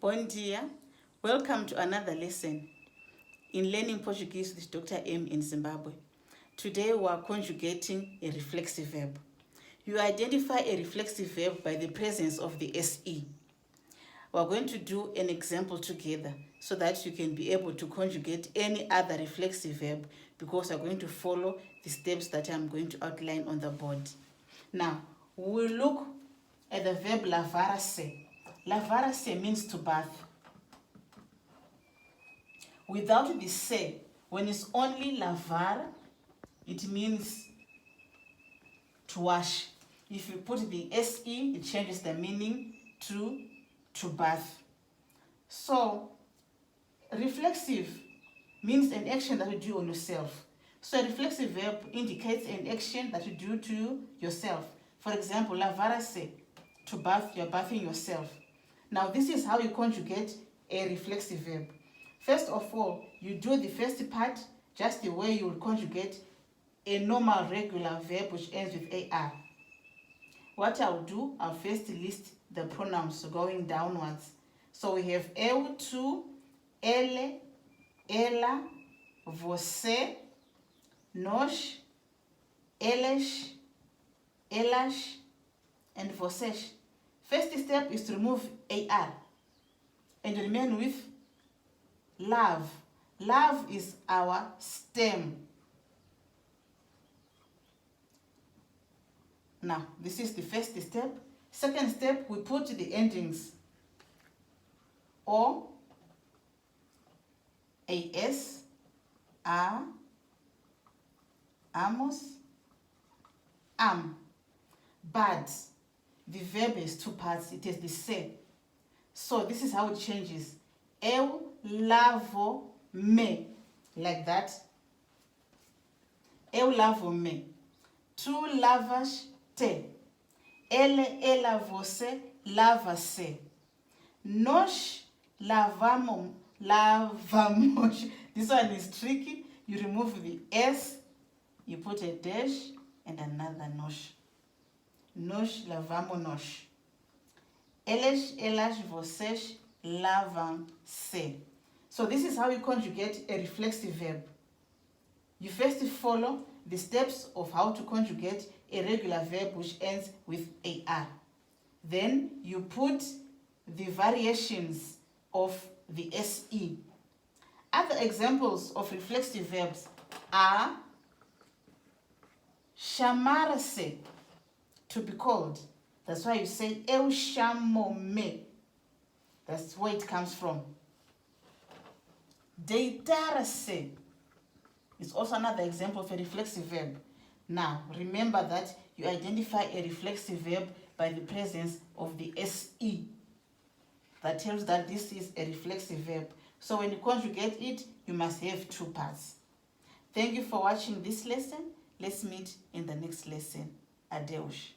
Bon dia. Welcome to another lesson in Learning Portuguese with Dr. M in Zimbabwe. Today we are conjugating a reflexive verb. You identify a reflexive verb by the presence of the SE. We are going to do an example together so that you can be able to conjugate any other reflexive verb, because we are going to follow the steps that I'm going to outline on the board. Now, we will look at the verb lavar se. Lavar se means to bath. Without the se, when it's only lavar, it means to wash. If you put the se, it changes the meaning to bath. So, reflexive means an action that you do on yourself. So a reflexive verb indicates an action that you do to yourself. For example, lavar se, to bath, you're bathing yourself. Now this is how you conjugate a reflexive verb. First of all, you do the first part just the way you would conjugate a normal regular verb which ends with AR. What I'll do, I'll first list the pronouns going downwards. So we have eu, tu, ele, ela, você, nós, eles, elas, and vocês. First step is to remove AR and remain with love. Love is our stem. Now, this is the first step. Second step, we put the endings O, AS, A, amos, am. But the verb has two parts. It is the se. So this is how it changes. Eu lavo me, like that. Eu lavo me. Tu lavas te. Ele, ela, você lava-se. Nós lavamos. This one is tricky. You remove the S, you put a dash and another nós. Nós lavamos nós. Eles, elas, vocês lavam-se. So this is how you conjugate a reflexive verb. You first follow the steps of how to conjugate a regular verb which ends with AR. Then you put the variations of the SE. Other examples of reflexive verbs are chamar-se, to be called. That's why you say eu chamo-me. That's where it comes from. Deitar-se is also another example of a reflexive verb. Now, remember that you identify a reflexive verb by the presence of the SE. That tells that this is a reflexive verb. So when you conjugate it, you must have two parts. Thank you for watching this lesson. Let's meet in the next lesson. Adeus.